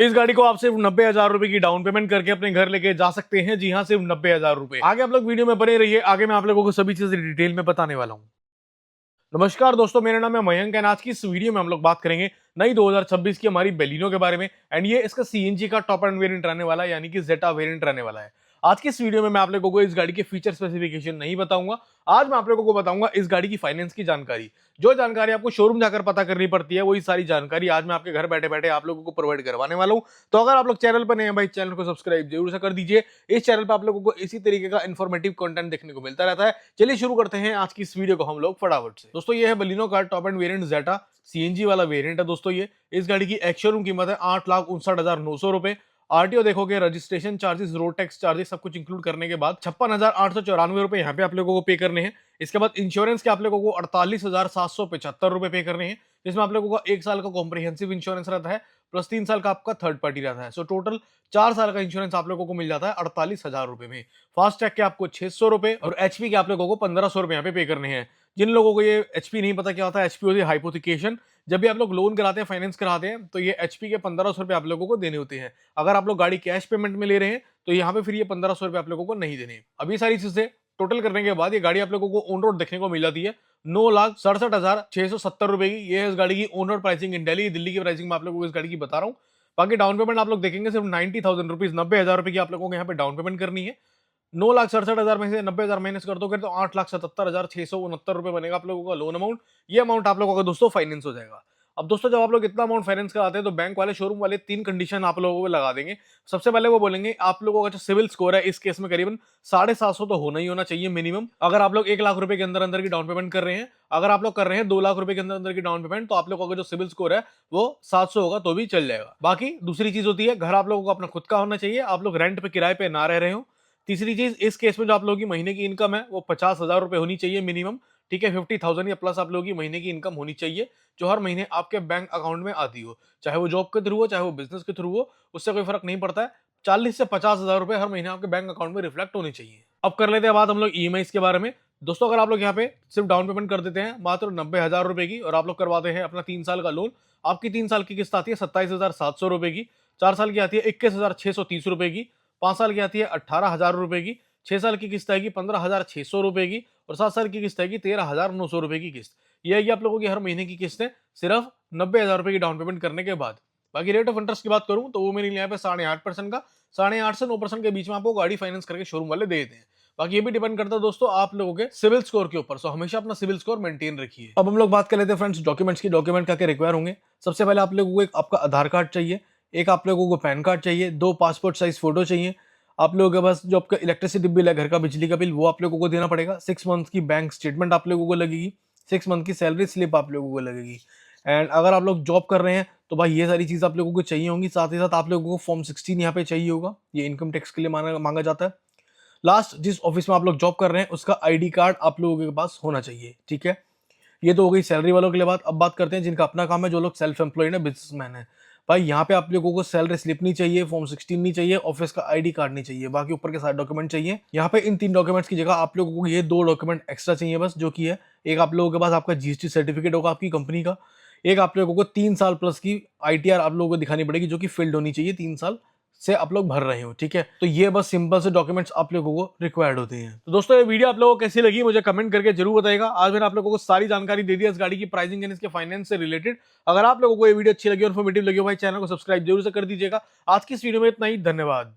इस गाड़ी को आप सिर्फ 90,000 रुपए की डाउन पेमेंट करके अपने घर लेके जा सकते हैं। जी हाँ, सिर्फ 90,000 रुपए। आगे आप लोग वीडियो में बने रहिए, आगे मैं आप लोगों को सभी चीजें डिटेल में बताने वाला हूँ। नमस्कार दोस्तों, मेरा नाम है मयंक एंड आज की इस वीडियो में हम लोग बात करेंगे नई 2026 की हमारी बेलिनो के बारे में। एंड ये इसका सीएनजी का टॉप एंड वेरिएंट रहने वाला है, यानी कि जेटा वेरिएंट रहने वाला है। आज की इस वीडियो में मैं आप लोगों को इस गाड़ी के फीचर स्पेसिफिकेशन नहीं बताऊंगा। आज मैं आप लोगों को बताऊंगा इस गाड़ी की फाइनेंस की जानकारी। जो जानकारी आपको शोरूम जाकर पता करनी पड़ती है, वही सारी जानकारी आज मैं आपके घर बैठे बैठे आप लोगों को प्रोवाइड करवाने वाला हूं। तो अगर आप लोग चैनल पर नए हैं भाई, चैनल को सब्सक्राइब जरूर से कर दीजिए। इस चैनल पर आप लोगों को इसी तरीके का इन्फॉर्मेटिव कंटेंट देखने को मिलता रहता है। चलिए शुरू करते हैं आज की इस वीडियो को हम लोग फटाफट से। दोस्तों ये है बलिनो का टॉप एंड वेरिएंट जेटा सीएनजी वाला वेरिएंट है। दोस्तों ये इस गाड़ी की एक्स शोरूम कीमत है 8,59,900 रुपए। आरटीओ देखोगे, registration charges, road tax charges सब कुछ इंक्लूड करने के बाद 56,894 रुपए यहाँ पे आप लोगों को पे करने हैं। इसके बाद इंश्योरेंस के आप लोगों को 48,775 रुपए पे करने हैं, जिसमें आप लोगों का 1 साल का कॉम्प्रिहेंसिव इंश्योरेंस रहता है प्लस 3 साल का आपका थर्ड पार्टी रहता है। सो टोटल 4 साल का इंश्योरेंस आप लोगों को मिल जाता है 48,000 रुपए में। फास्ट टैग के आपको 600 रुपए और एचपी के आप लोगों को 1,500 रुपए यहाँ पे करने हैं। जिन लोगों को ये एचपी नहीं पता क्या होता है, एचपी होती है हाइपोथिकेशन। जब भी आप लोग लोन कराते हैं, फाइनेंस कराते हैं, तो ये एचपी के 1,500 रुपए आप लोगों को देने होते हैं। अगर आप लोग गाड़ी कैश पेमेंट में ले रहे हैं तो यहाँ पे फिर ये 1,500 रुपए आप लोगों को नहीं देने। अभी सारी चीजें टोटल करने के बाद ये गाड़ी आप लोगों को ऑन रोड देखने को मिल जाती है 9,67,670 रुपए की। ये है इस गाड़ी की ऑन रोड प्राइसिंग इन दिल्ली की प्राइसिंग में आप लोगों को इस गाड़ी की बता रहा हूँ। बाकी डाउन पेमेंट आप लोग देखेंगे सिर्फ 90,000 रुपीज, 90,000 रुपए की आप लोगों को यहाँ पे डाउन पेमेंट करनी है। 9,67,000 में से 90,000 माइनस कर दोगे तो 8,77,669 रुपए बनेगा आप लोगों का लोन अमाउंट। ये अमाउंट आप लोगों का दोस्तों फाइनेंस हो जाएगा। अब दोस्तों जब आप लोग इतना अमाउंट फाइनेंस कराते हैं तो बैंक वाले, शोरूम वाले 3 कंडीशन आप लोगों को लगा देंगे। सबसे पहले वो बोलेंगे आप लोगों का जो सिविल स्कोर है इस केस में करीबन 750 तो होना ही होना चाहिए मिनिमम। अगर आप लोग 1 लाख रुपए के अंदर अंदर की डाउन पेमेंट कर रहे हैं, अगर आप लोग कर रहे हैं 2 लाख रुपए के अंदर अंदर की डाउन पेमेंट, तो आप लोगों का जो सिविल स्कोर है वो 700 होगा तो भी चल जाएगा। बाकी दूसरी चीज होती है, घर आप लोगों को अपना खुद का होना चाहिए, आप लोग रेंट पे, किराए पे ना रह रहे हो। तीसरी चीज, इस केस में जो आप लोगों की महीने की इनकम है वो 50,000 रुपए होनी चाहिए मिनिमम। ठीक है, 50,000 या प्लस आप लोगों की महीने की इनकम होनी चाहिए जो हर महीने आपके बैंक अकाउंट में आती हो, चाहे वो जॉब के थ्रू हो चाहे वो बिजनेस के थ्रू हो, उससे कोई फर्क नहीं पड़ता है। 40 से 50,000 रुपए हर महीने आपके बैंक अकाउंट में रिफ्लेक्ट होने चाहिए। अब कर लेते हैं बात हम लोग ईएमआई के बारे में। दोस्तों अगर आप लोग यहाँ पे सिर्फ डाउन पेमेंट कर देते हैं मात्र 90,000 रुपए की और आप लोग करवाते हैं अपना 3 साल का लोन, आपकी 3 साल की किस्त आती है 27,700 रुपए की, 4 साल की आती है 21,630 रुपए की, 5 साल की आती है 18,000 रुपए की, 6 साल की किस्त आएगी 15,600 रुपए की और 7 साल की किस्त आएगी 13,900 रुपए की किस्त। ये आएगी आप लोगों की हर महीने की किस्त है सिर्फ 90,000 रुपए की डाउन पेमेंट करने के बाद। बाकी रेट ऑफ इंटरेस्ट की बात करूं तो वो मेरे लिए यहाँ पे 8.5% का, 8.5 से 9% के बीच में आपको गाड़ी फाइनेंस करके शोरूम वाले दे देते हैं। बाकी ये भी डिपेंड करता है दोस्तों आप लोगों के सिविल स्कोर के ऊपर। सो हमेशा अपना सिविल स्कोर मेंटेन रखिए। अब हम लोग बात कर लेते हैं फ्रेंड्स डॉक्यूमेंट्स की। डॉक्यूमेंट क्या क्या रिक्वायर होंगे। सबसे पहले आप लोगों को एक आपका आधार कार्ड चाहिए, एक आप लोगों को पैन कार्ड चाहिए, 2 पासपोर्ट साइज फोटो चाहिए। आप लोगों के पास जो आपका इलेक्ट्रिसिटी बिल है, घर का बिजली का बिल, वो आप लोगों को देना पड़ेगा। 6 मंथ की बैंक स्टेटमेंट आप लोगों को लगेगी, 6 मंथ की सैलरी स्लिप आप लोगों को लगेगी। एंड अगर आप लोग जॉब कर रहे हैं तो भाई ये सारी चीज आप लोगों को चाहिए होंगी। साथ ही साथ आप लोगों को फॉर्म 16 यहाँ पे चाहिए होगा, ये इनकम टैक्स के लिए मांगा जाता है। लास्ट, जिस ऑफिस में आप लोग जॉब कर रहे हैं उसका आईडी कार्ड आप लोगों के पास होना चाहिए। ठीक है, ये तो हो गई सैलरी वालों के लिए बात। अब बात करते हैं जिनका अपना काम है, जो लोग सेल्फ एम्प्लॉयड है, बिजनेसमैन है। भाई यहाँ पे आप लोगों को सैलरी स्लिप नहीं चाहिए, फॉर्म 16 नहीं चाहिए, ऑफिस का आईडी कार्ड नहीं चाहिए, बाकी ऊपर के सारे डॉक्यूमेंट चाहिए। यहाँ पे इन 3 डॉक्यूमेंट्स की जगह आप लोगों को ये 2 डॉक्यूमेंट एक्स्ट्रा चाहिए बस, जो कि है एक आप लोगों के पास आपका जीएसटी सर्टिफिकेट होगा आपकी कंपनी का, एक आप लोगों को 3 साल प्लस की आईटीआर आप लोगों को दिखानी पड़ेगी जो कि फिल्ड होनी चाहिए, 3 साल से आप लोग भर रहे हो। ठीक है, तो ये बस सिंपल से डॉक्यूमेंट्स आप लोगों को रिक्वायर्ड होते हैं। तो दोस्तों ये वीडियो आप लोगों को कैसी लगी मुझे कमेंट करके जरूर बताइएगा। आज मैंने आप लोगों को सारी जानकारी दे दी इस गाड़ी की प्राइसिंग एंड इसके फाइनेंस से रिलेटेड। अगर आप लोगों को ये वीडियो अच्छी लगी और इन्फॉर्मेटिव लगी हो भाई, चैनल को सब्सक्राइब जरूर से कर दीजिएगा। आज की इस वीडियो में इतना ही, धन्यवाद।